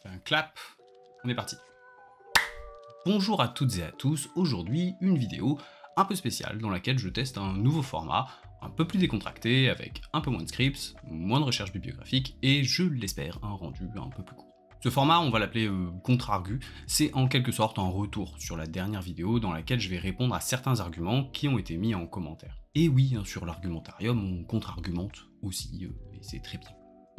fait un clap, on est parti. Bonjour à toutes et à tous, aujourd'hui une vidéo un peu spéciale dans laquelle je teste un nouveau format, un peu plus décontracté, avec un peu moins de scripts, moins de recherche bibliographique et je l'espère un rendu un peu plus court. Ce format, on va l'appeler contre-argu, c'est en quelque sorte un retour sur la dernière vidéo dans laquelle je vais répondre à certains arguments qui ont été mis en commentaire. Et oui, sur l'argumentarium, on contre-argumente aussi, et c'est très bien.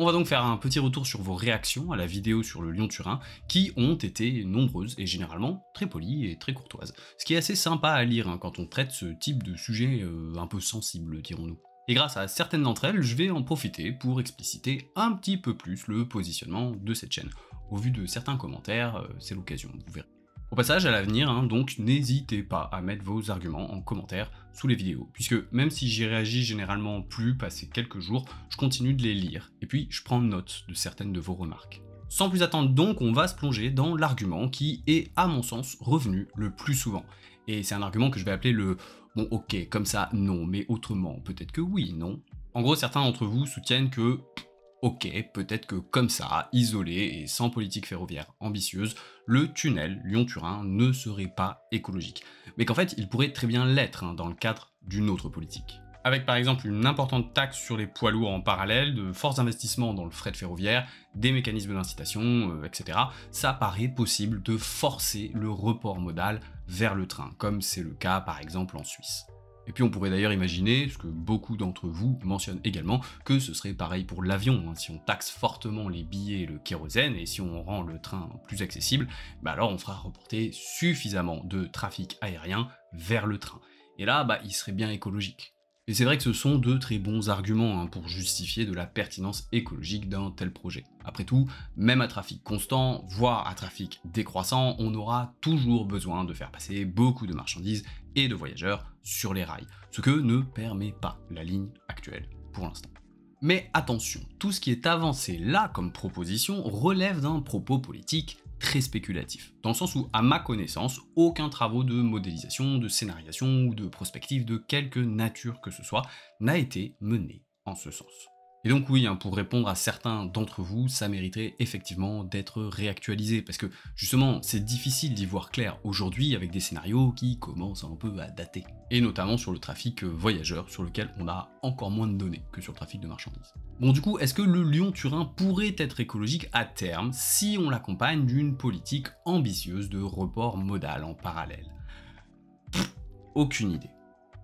On va donc faire un petit retour sur vos réactions à la vidéo sur le Lyon-Turin, qui ont été nombreuses et généralement très polies et très courtoises. Ce qui est assez sympa à lire quand on traite ce type de sujet un peu sensible, dirons-nous. Et grâce à certaines d'entre elles, je vais en profiter pour expliciter un petit peu plus le positionnement de cette chaîne. Au vu de certains commentaires, c'est l'occasion, vous verrez. Au passage, à l'avenir, donc n'hésitez pas à mettre vos arguments en commentaire sous les vidéos, puisque même si j'y réagis généralement plus passé quelques jours, je continue de les lire, et puis je prends note de certaines de vos remarques. Sans plus attendre donc, on va se plonger dans l'argument qui est, à mon sens, revenu le plus souvent. Et c'est un argument que je vais appeler le « bon ok, comme ça, non, mais autrement, peut-être que oui, non ». En gros, certains d'entre vous soutiennent que ok, peut-être que comme ça, isolé et sans politique ferroviaire ambitieuse, le tunnel Lyon-Turin ne serait pas écologique. Mais qu'en fait, il pourrait très bien l'être dans le cadre d'une autre politique. Avec par exemple une importante taxe sur les poids lourds en parallèle, de forts investissements dans le fret ferroviaire, des mécanismes d'incitation, etc., ça paraît possible de forcer le report modal vers le train, comme c'est le cas par exemple en Suisse. Et puis on pourrait d'ailleurs imaginer, ce que beaucoup d'entre vous mentionnent également, que ce serait pareil pour l'avion, si on taxe fortement les billets et le kérosène, et si on rend le train plus accessible, alors on fera reporter suffisamment de trafic aérien vers le train. Et là, il serait bien écologique. Et c'est vrai que ce sont de très bons arguments pour justifier de la pertinence écologique d'un tel projet. Après tout, même à trafic constant, voire à trafic décroissant, on aura toujours besoin de faire passer beaucoup de marchandises et de voyageurs sur les rails, ce que ne permet pas la ligne actuelle pour l'instant. Mais attention, tout ce qui est avancé là comme proposition relève d'un propos politique très spéculatif, dans le sens où, à ma connaissance, aucun travaux de modélisation, de scénarisation ou de prospective de quelque nature que ce soit n'a été mené en ce sens. Et donc oui, pour répondre à certains d'entre vous, ça mériterait effectivement d'être réactualisé, parce que justement, c'est difficile d'y voir clair aujourd'hui avec des scénarios qui commencent un peu à dater. Et notamment sur le trafic voyageur, sur lequel on a encore moins de données que sur le trafic de marchandises. Bon du coup, est-ce que le Lyon-Turin pourrait être écologique à terme si on l'accompagne d'une politique ambitieuse de report modal en parallèle? Aucune idée.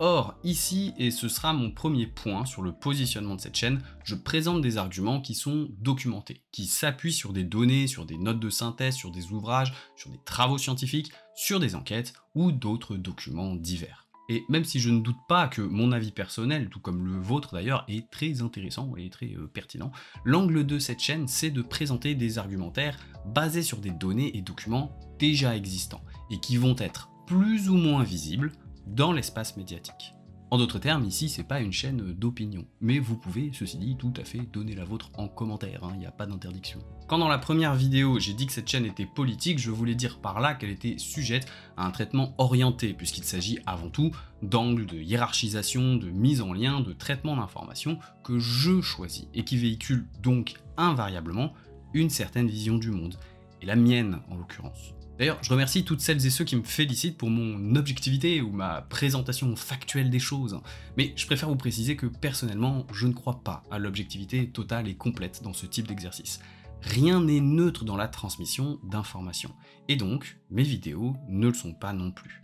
Or, ici, et ce sera mon premier point sur le positionnement de cette chaîne, je présente des arguments qui sont documentés, qui s'appuient sur des données, sur des notes de synthèse, sur des ouvrages, sur des travaux scientifiques, sur des enquêtes ou d'autres documents divers. Et même si je ne doute pas que mon avis personnel, tout comme le vôtre d'ailleurs, est très intéressant et très pertinent, l'angle de cette chaîne, c'est de présenter des argumentaires basés sur des données et documents déjà existants, et qui vont être plus ou moins visibles dans l'espace médiatique. En d'autres termes, ici, c'est pas une chaîne d'opinion, mais vous pouvez, ceci dit, tout à fait donner la vôtre en commentaire, il n'y a pas d'interdiction. Quand dans la première vidéo, j'ai dit que cette chaîne était politique, je voulais dire par là qu'elle était sujette à un traitement orienté, puisqu'il s'agit avant tout d'angles de hiérarchisation, de mise en lien, de traitement d'informations que je choisis, et qui véhiculent donc invariablement une certaine vision du monde, et la mienne en l'occurrence. D'ailleurs, je remercie toutes celles et ceux qui me félicitent pour mon objectivité ou ma présentation factuelle des choses, mais je préfère vous préciser que personnellement, je ne crois pas à l'objectivité totale et complète dans ce type d'exercice. Rien n'est neutre dans la transmission d'informations, et donc mes vidéos ne le sont pas non plus.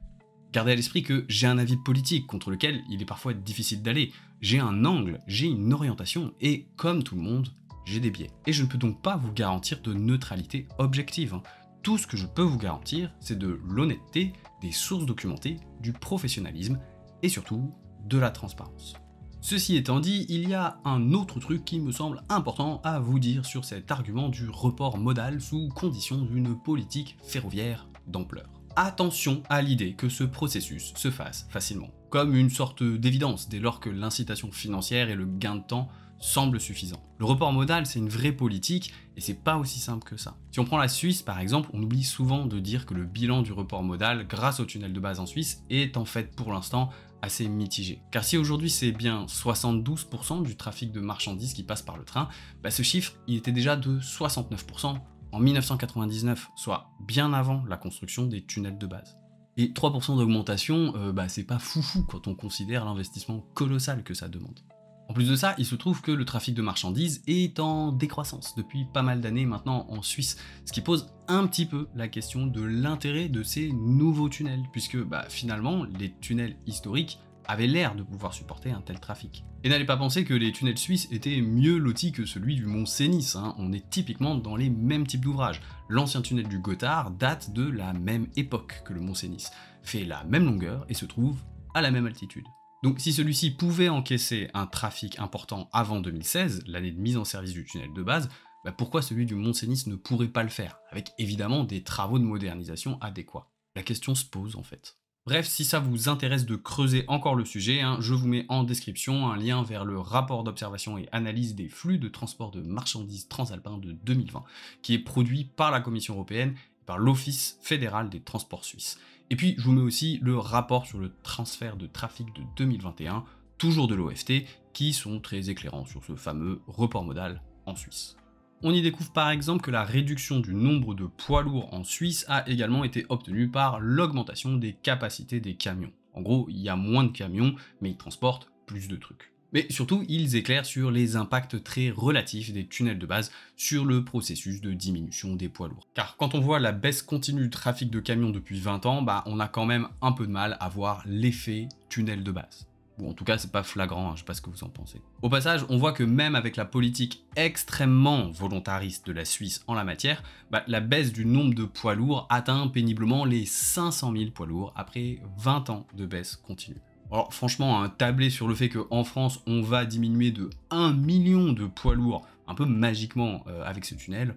Gardez à l'esprit que j'ai un avis politique contre lequel il est parfois difficile d'aller, j'ai un angle, j'ai une orientation, et comme tout le monde, j'ai des biais. Et je ne peux donc pas vous garantir de neutralité objective. Tout ce que je peux vous garantir, c'est de l'honnêteté, des sources documentées, du professionnalisme et surtout de la transparence. Ceci étant dit, il y a un autre truc qui me semble important à vous dire sur cet argument du report modal sous condition d'une politique ferroviaire d'ampleur. Attention à l'idée que ce processus se fasse facilement, comme une sorte d'évidence dès lors que l'incitation financière et le gain de temps semblent suffisants. Le report modal, c'est une vraie politique et c'est pas aussi simple que ça. Si on prend la Suisse par exemple, on oublie souvent de dire que le bilan du report modal grâce au tunnel de base en Suisse est en fait pour l'instant assez mitigé. Car si aujourd'hui c'est bien 72% du trafic de marchandises qui passe par le train, ce chiffre il était déjà de 69% en 1999, soit bien avant la construction des tunnels de base. Et 3% d'augmentation, c'est pas foufou quand on considère l'investissement colossal que ça demande. En plus de ça, il se trouve que le trafic de marchandises est en décroissance depuis pas mal d'années maintenant en Suisse, ce qui pose un petit peu la question de l'intérêt de ces nouveaux tunnels, puisque finalement, les tunnels historiques avaient l'air de pouvoir supporter un tel trafic. Et n'allez pas penser que les tunnels suisses étaient mieux lotis que celui du Mont Cenis, on est typiquement dans les mêmes types d'ouvrages. L'ancien tunnel du Gothard date de la même époque que le Mont Cenis, fait la même longueur et se trouve à la même altitude. Donc si celui-ci pouvait encaisser un trafic important avant 2016, l'année de mise en service du tunnel de base, pourquoi celui du Mont Cenis ne pourrait pas le faire, avec évidemment des travaux de modernisation adéquats? La question se pose en fait. Bref, si ça vous intéresse de creuser encore le sujet, je vous mets en description un lien vers le rapport d'observation et analyse des flux de transport de marchandises transalpins de 2020, qui est produit par la Commission européenne et par l'Office fédéral des transports suisses. Et puis, je vous mets aussi le rapport sur le transfert de trafic de 2021, toujours de l'OFT, qui sont très éclairants sur ce fameux report modal en Suisse. On y découvre par exemple que la réduction du nombre de poids lourds en Suisse a également été obtenue par l'augmentation des capacités des camions. En gros, il y a moins de camions, mais ils transportent plus de trucs. Mais surtout, ils éclairent sur les impacts très relatifs des tunnels de base sur le processus de diminution des poids lourds. Car quand on voit la baisse continue du trafic de camions depuis 20 ans, on a quand même un peu de mal à voir l'effet tunnel de base. Ou en tout cas, c'est pas flagrant, je sais pas ce que vous en pensez. Au passage, on voit que même avec la politique extrêmement volontariste de la Suisse en la matière, la baisse du nombre de poids lourds atteint péniblement les 500 000 poids lourds après 20 ans de baisse continue. Alors franchement, tabler sur le fait qu'en France, on va diminuer de 1 million de poids lourds, un peu magiquement avec ce tunnel,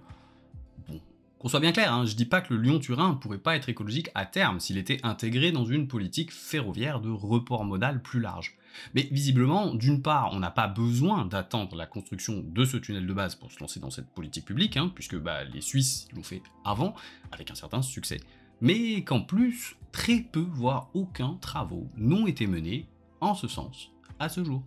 bon, qu'on soit bien clair, je dis pas que le Lyon-Turin pourrait pas être écologique à terme s'il était intégré dans une politique ferroviaire de report modal plus large. Mais visiblement, d'une part, on n'a pas besoin d'attendre la construction de ce tunnel de base pour se lancer dans cette politique publique, puisque les Suisses l'ont fait avant, avec un certain succès. Mais qu'en plus, très peu, voire aucun travaux n'ont été menés en ce sens à ce jour.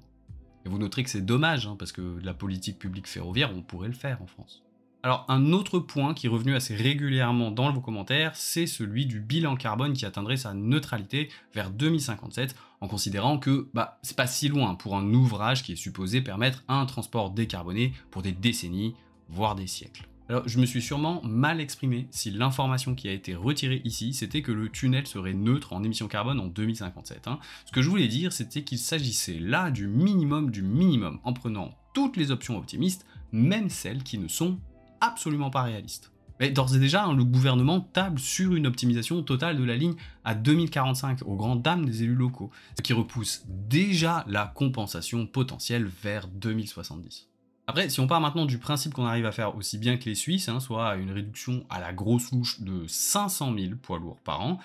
Et vous noterez que c'est dommage, parce que la politique publique ferroviaire, on pourrait le faire en France. Alors un autre point qui est revenu assez régulièrement dans vos commentaires, c'est celui du bilan carbone qui atteindrait sa neutralité vers 2057, en considérant que c'est pas si loin pour un ouvrage qui est supposé permettre un transport décarboné pour des décennies, voire des siècles. Alors je me suis sûrement mal exprimé si l'information qui a été retirée ici, c'était que le tunnel serait neutre en émissions carbone en 2057. Ce que je voulais dire, c'était qu'il s'agissait là du minimum, en prenant toutes les options optimistes, même celles qui ne sont absolument pas réalistes. Mais d'ores et déjà, le gouvernement table sur une optimisation totale de la ligne à 2045, aux grandes dames des élus locaux, ce qui repousse déjà la compensation potentielle vers 2070. Après, si on part maintenant du principe qu'on arrive à faire aussi bien que les Suisses, soit une réduction à la grosse louche de 500 000 poids lourds par an,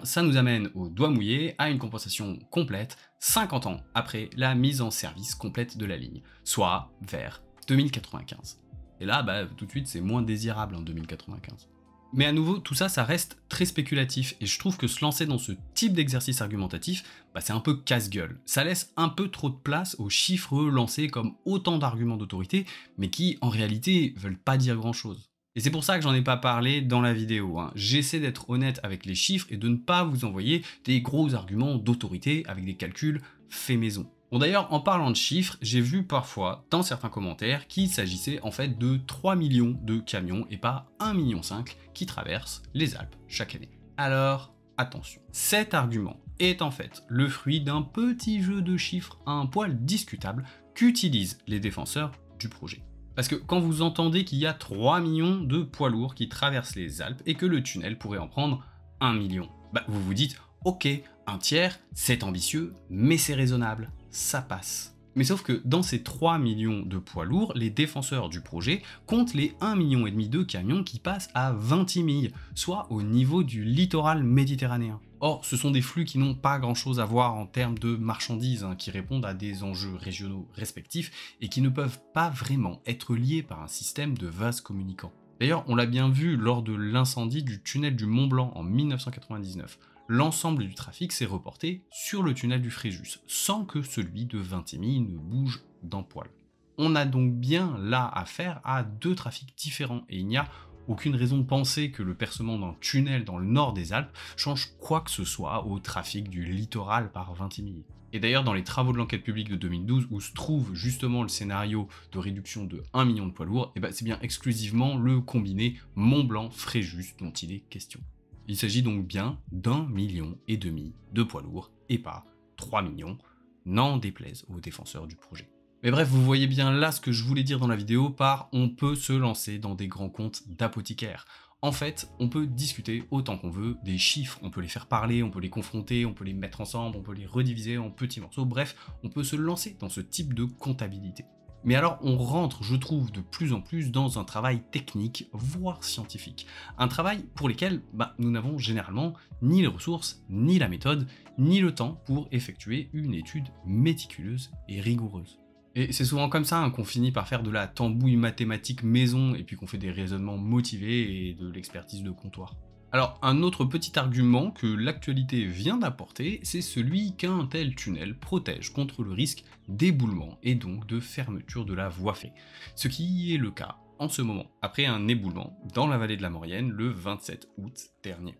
ça nous amène au doigt mouillé à une compensation complète 50 ans après la mise en service complète de la ligne, soit vers 2095. Et là, tout de suite, c'est moins désirable en 2095. Mais à nouveau, tout ça, ça reste très spéculatif, et je trouve que se lancer dans ce type d'exercice argumentatif, c'est un peu casse-gueule. Ça laisse un peu trop de place aux chiffres lancés comme autant d'arguments d'autorité, mais qui, en réalité, veulent pas dire grand-chose. Et c'est pour ça que j'en ai pas parlé dans la vidéo. J'essaie d'être honnête avec les chiffres et de ne pas vous envoyer des gros arguments d'autorité avec des calculs faits maison. Bon d'ailleurs, en parlant de chiffres, j'ai vu parfois dans certains commentaires qu'il s'agissait en fait de 3 millions de camions et pas 1,5 million qui traversent les Alpes chaque année. Alors, attention, cet argument est en fait le fruit d'un petit jeu de chiffres un poil discutable qu'utilisent les défenseurs du projet. Parce que quand vous entendez qu'il y a 3 millions de poids lourds qui traversent les Alpes et que le tunnel pourrait en prendre 1 million, vous vous dites, ok, un tiers, c'est ambitieux, mais c'est raisonnable. Ça passe. Mais sauf que dans ces 3 millions de poids lourds, les défenseurs du projet comptent les 1,5 million de camions qui passent à 20 milles, soit au niveau du littoral méditerranéen. Or, ce sont des flux qui n'ont pas grand-chose à voir en termes de marchandises, qui répondent à des enjeux régionaux respectifs et qui ne peuvent pas vraiment être liés par un système de vases communicants. D'ailleurs, on l'a bien vu lors de l'incendie du tunnel du Mont Blanc en 1999. L'ensemble du trafic s'est reporté sur le tunnel du Fréjus, sans que celui de Vintimille ne bouge d'un poil. On a donc bien là affaire à deux trafics différents, et il n'y a aucune raison de penser que le percement d'un tunnel dans le nord des Alpes change quoi que ce soit au trafic du littoral par Vintimille. Et d'ailleurs, dans les travaux de l'enquête publique de 2012, où se trouve justement le scénario de réduction de 1 million de poids lourds, c'est bien exclusivement le combiné Mont-Blanc-Fréjus dont il est question. Il s'agit donc bien d'1,5 million de poids lourds, et pas 3 millions, n'en déplaise aux défenseurs du projet. Mais bref, vous voyez bien là ce que je voulais dire dans la vidéo par on peut se lancer dans des grands comptes d'apothicaires. En fait, on peut discuter autant qu'on veut des chiffres, on peut les faire parler, on peut les confronter, on peut les mettre ensemble, on peut les rediviser en petits morceaux, bref, on peut se lancer dans ce type de comptabilité. Mais alors on rentre, je trouve, de plus en plus dans un travail technique, voire scientifique. Un travail pour lequel nous n'avons généralement ni les ressources, ni la méthode, ni le temps pour effectuer une étude méticuleuse et rigoureuse. Et c'est souvent comme ça qu'on finit par faire de la tambouille mathématique maison et puis qu'on fait des raisonnements motivés et de l'expertise de comptoir. Alors, un autre petit argument que l'actualité vient d'apporter, c'est celui qu'un tel tunnel protège contre le risque d'éboulement et donc de fermeture de la voie ferrée. Ce qui est le cas en ce moment, après un éboulement dans la vallée de la Maurienne le 27 août dernier.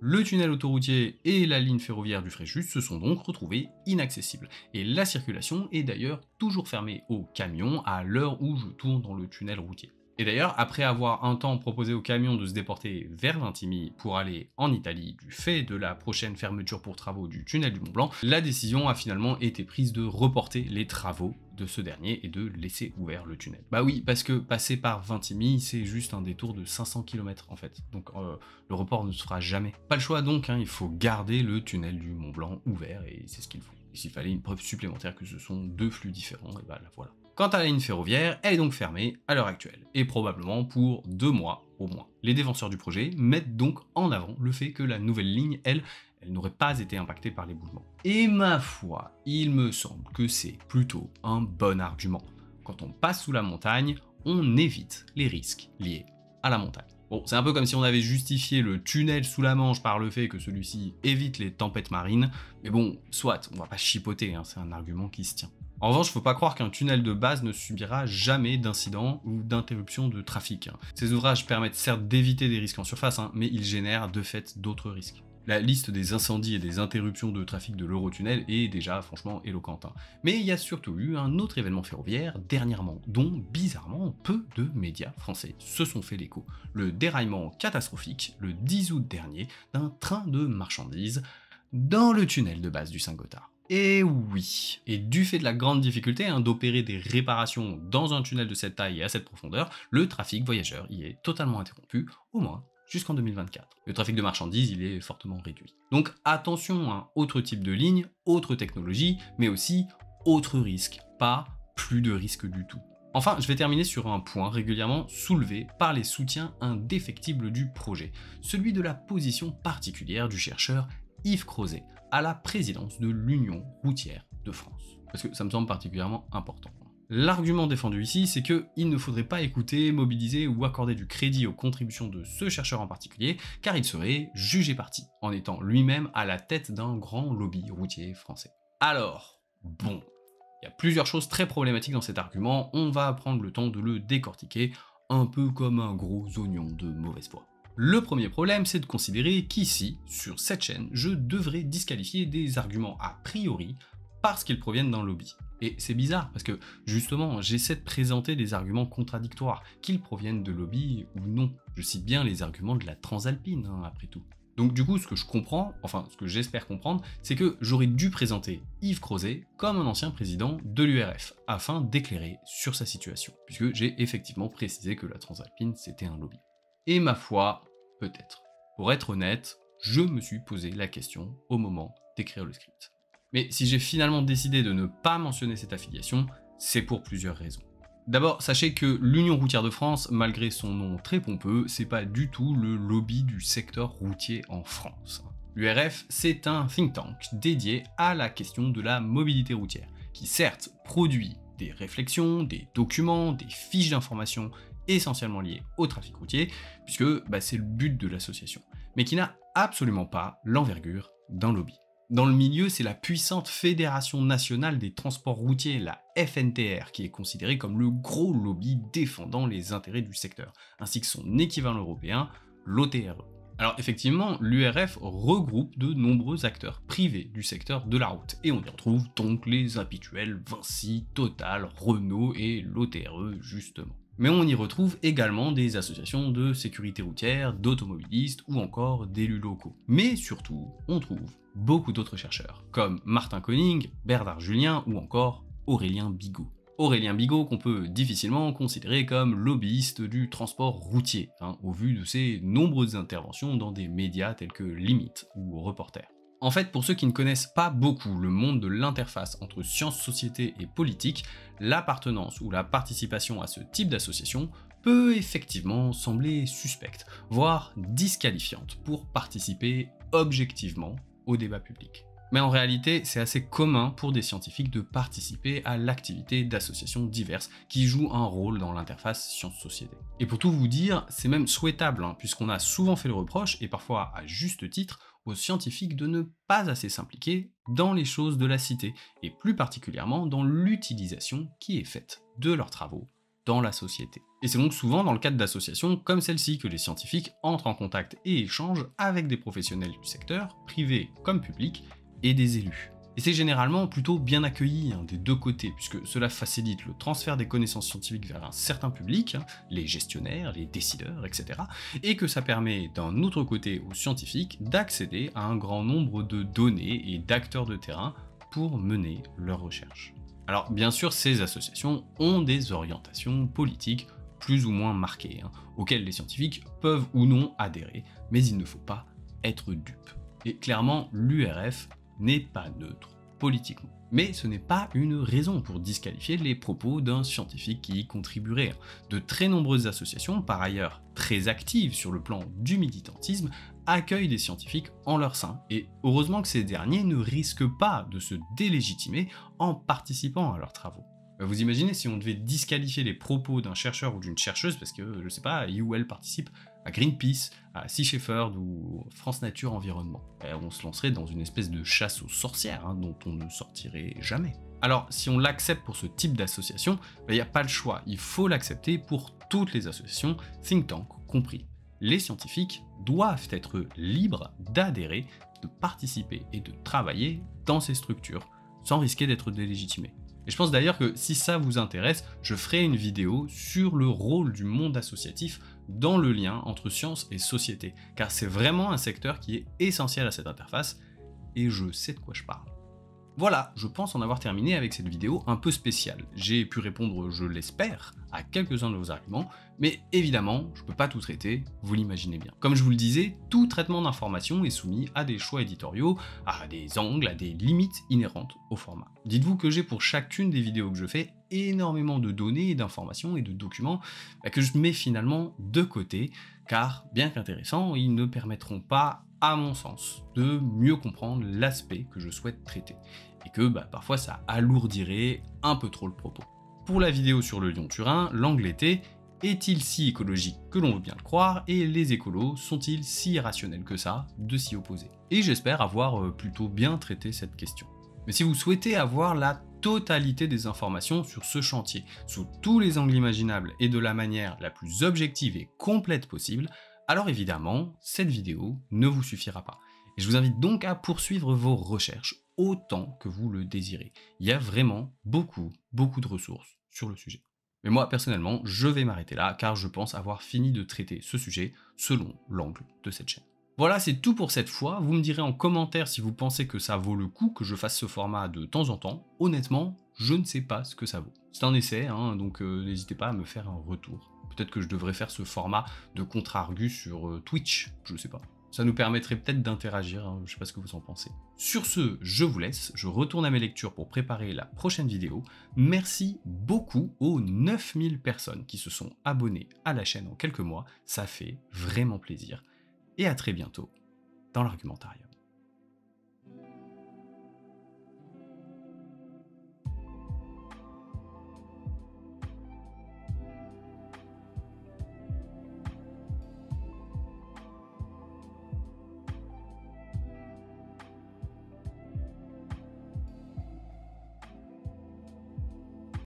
Le tunnel autoroutier et la ligne ferroviaire du Fréjus se sont donc retrouvés inaccessibles. Et la circulation est d'ailleurs toujours fermée aux camions à l'heure où je tourne dans le tunnel routier. Et d'ailleurs, après avoir un temps proposé aux camions de se déporter vers Vintimille pour aller en Italie du fait de la prochaine fermeture pour travaux du tunnel du Mont-Blanc, la décision a finalement été prise de reporter les travaux de ce dernier et de laisser ouvert le tunnel. Bah oui, parce que passer par Vintimille, c'est juste un détour de 500 km en fait, donc le report ne se fera jamais. Pas le choix donc, il faut garder le tunnel du Mont-Blanc ouvert et c'est ce qu'il faut. Et s'il fallait une preuve supplémentaire que ce sont deux flux différents, et bah la voilà. Quant à la ligne ferroviaire, elle est donc fermée à l'heure actuelle, et probablement pour 2 mois au moins. Les défenseurs du projet mettent donc en avant le fait que la nouvelle ligne, elle n'aurait pas été impactée par l'éboulement. Et ma foi, il me semble que c'est plutôt un bon argument. Quand on passe sous la montagne, on évite les risques liés à la montagne. Bon, c'est un peu comme si on avait justifié le tunnel sous la Manche par le fait que celui-ci évite les tempêtes marines, mais bon, soit, on va pas chipoter, c'est un argument qui se tient. En revanche, faut pas croire qu'un tunnel de base ne subira jamais d'incidents ou d'interruptions de trafic. Ces ouvrages permettent certes d'éviter des risques en surface, mais ils génèrent de fait d'autres risques. La liste des incendies et des interruptions de trafic de l'Eurotunnel est déjà franchement éloquente. Mais il y a surtout eu un autre événement ferroviaire dernièrement, dont bizarrement peu de médias français se sont fait l'écho. Le déraillement catastrophique, le 10 août dernier, d'un train de marchandises dans le tunnel de base du Saint-Gothard. Et oui, et du fait de la grande difficulté d'opérer des réparations dans un tunnel de cette taille et à cette profondeur, le trafic voyageurs y est totalement interrompu, au moins jusqu'en 2024. Le trafic de marchandises, il est fortement réduit. Donc attention, autre type de ligne, autre technologie, mais aussi autre risque, pas plus de risque du tout. Enfin, je vais terminer sur un point régulièrement soulevé par les soutiens indéfectibles du projet, celui de la position particulière du chercheur Yves Crozet à la présidence de l'Union routière de France. Parce que ça me semble particulièrement important. L'argument défendu ici, c'est qu'il ne faudrait pas écouter, mobiliser ou accorder du crédit aux contributions de ce chercheur en particulier, car il serait jugé parti, en étant lui-même à la tête d'un grand lobby routier français. Alors, bon, il y a plusieurs choses très problématiques dans cet argument, on va prendre le temps de le décortiquer, un peu comme un gros oignon de mauvaise foi. Le premier problème, c'est de considérer qu'ici, sur cette chaîne, je devrais disqualifier des arguments a priori parce qu'ils proviennent d'un lobby. Et c'est bizarre, parce que justement, j'essaie de présenter des arguments contradictoires, qu'ils proviennent de lobby ou non. Je cite bien les arguments de la Transalpine, après tout. Donc du coup, ce que je comprends, enfin ce que j'espère comprendre, c'est que j'aurais dû présenter Yves Crozet comme un ancien président de l'URF, afin d'éclairer sur sa situation, puisque j'ai effectivement précisé que la Transalpine, c'était un lobby. Et ma foi, peut-être. Pour être honnête, je me suis posé la question au moment d'écrire le script. Mais si j'ai finalement décidé de ne pas mentionner cette affiliation, c'est pour plusieurs raisons. D'abord, sachez que l'Union routière de France, malgré son nom très pompeux, c'est pas du tout le lobby du secteur routier en France. L'URF, c'est un think tank dédié à la question de la mobilité routière, qui certes produit des réflexions, des documents, des fiches d'information essentiellement liées au trafic routier, puisque c'est le but de l'association, mais qui n'a absolument pas l'envergure d'un lobby. Dans le milieu, c'est la puissante Fédération nationale des transports routiers, la FNTR, qui est considérée comme le gros lobby défendant les intérêts du secteur, ainsi que son équivalent européen, l'OTRE. Alors effectivement, l'URF regroupe de nombreux acteurs privés du secteur de la route, et on y retrouve donc les habituels Vinci, Total, Renault et l'OTRE justement. Mais on y retrouve également des associations de sécurité routière, d'automobilistes ou encore d'élus locaux. Mais surtout, on trouve beaucoup d'autres chercheurs, comme Martin Koning, Bernard Julien ou encore Aurélien Bigot. Aurélien Bigot qu'on peut difficilement considérer comme lobbyiste du transport routier, au vu de ses nombreuses interventions dans des médias tels que Limite ou Reporter. En fait, pour ceux qui ne connaissent pas beaucoup le monde de l'interface entre sciences, société et politique, l'appartenance ou la participation à ce type d'association peut effectivement sembler suspecte, voire disqualifiante pour participer objectivement au débat public. Mais en réalité, c'est assez commun pour des scientifiques de participer à l'activité d'associations diverses qui jouent un rôle dans l'interface science-société. Et pour tout vous dire, c'est même souhaitable, puisqu'on a souvent fait le reproche, et parfois à juste titre, aux scientifiques de ne pas assez s'impliquer dans les choses de la cité, et plus particulièrement dans l'utilisation qui est faite de leurs travaux dans la société. Et c'est donc souvent dans le cadre d'associations comme celle-ci que les scientifiques entrent en contact et échangent avec des professionnels du secteur, privés comme publics, et des élus. Et c'est généralement plutôt bien accueilli des deux côtés, puisque cela facilite le transfert des connaissances scientifiques vers un certain public, les gestionnaires, les décideurs, etc. Et que ça permet d'un autre côté aux scientifiques d'accéder à un grand nombre de données et d'acteurs de terrain pour mener leurs recherches. Alors bien sûr, ces associations ont des orientations politiques plus ou moins marquées, auxquelles les scientifiques peuvent ou non adhérer, mais il ne faut pas être dupe. Et clairement, l'URF n'est pas neutre politiquement. Mais ce n'est pas une raison pour disqualifier les propos d'un scientifique qui y contribuerait. De très nombreuses associations, par ailleurs très actives sur le plan du militantisme, accueillent des scientifiques en leur sein, et heureusement que ces derniers ne risquent pas de se délégitimer en participant à leurs travaux. Vous imaginez si on devait disqualifier les propos d'un chercheur ou d'une chercheuse parce que, je sais pas, il ou elle participe à Greenpeace, à Sea Shepherd ou France Nature Environnement. On se lancerait dans une espèce de chasse aux sorcières dont on ne sortirait jamais. Alors, si on l'accepte pour ce type d'association, il n'y a pas le choix, il faut l'accepter pour toutes les associations, think tank compris. Les scientifiques doivent être libres d'adhérer, de participer et de travailler dans ces structures, sans risquer d'être délégitimés. Et je pense d'ailleurs que si ça vous intéresse, je ferai une vidéo sur le rôle du monde associatif dans le lien entre science et société, car c'est vraiment un secteur qui est essentiel à cette interface, et je sais de quoi je parle. Voilà, je pense en avoir terminé avec cette vidéo un peu spéciale. J'ai pu répondre, je l'espère, à quelques-uns de vos arguments, mais évidemment, je ne peux pas tout traiter, vous l'imaginez bien. Comme je vous le disais, tout traitement d'information est soumis à des choix éditoriaux, à des angles, à des limites inhérentes au format. Dites-vous que j'ai pour chacune des vidéos que je fais énormément de données, d'informations et de documents que je mets finalement de côté, car bien qu'intéressants, ils ne permettront pas, à mon sens, de mieux comprendre l'aspect que je souhaite traiter, et que parfois ça alourdirait un peu trop le propos. Pour la vidéo sur le Lyon-Turin, l'angle était « Est-il si écologique que l'on veut bien le croire et les écolos sont-ils si irrationnels que ça de s'y opposer ?» Et j'espère avoir plutôt bien traité cette question. Mais si vous souhaitez avoir la totalité des informations sur ce chantier, sous tous les angles imaginables et de la manière la plus objective et complète possible, alors évidemment, cette vidéo ne vous suffira pas. Et je vous invite donc à poursuivre vos recherches autant que vous le désirez. Il y a vraiment beaucoup de ressources sur le sujet. Mais moi, personnellement, je vais m'arrêter là, car je pense avoir fini de traiter ce sujet selon l'angle de cette chaîne. Voilà, c'est tout pour cette fois. Vous me direz en commentaire si vous pensez que ça vaut le coup que je fasse ce format de temps en temps. Honnêtement, je ne sais pas ce que ça vaut. C'est un essai, donc n'hésitez pas à me faire un retour. Peut-être que je devrais faire ce format de contre-argus sur Twitch, je sais pas. Ça nous permettrait peut-être d'interagir, je sais pas ce que vous en pensez. Sur ce, je vous laisse, je retourne à mes lectures pour préparer la prochaine vidéo. Merci beaucoup aux 9000 personnes qui se sont abonnées à la chaîne en quelques mois, ça fait vraiment plaisir. Et à très bientôt dans l'Argumentarium.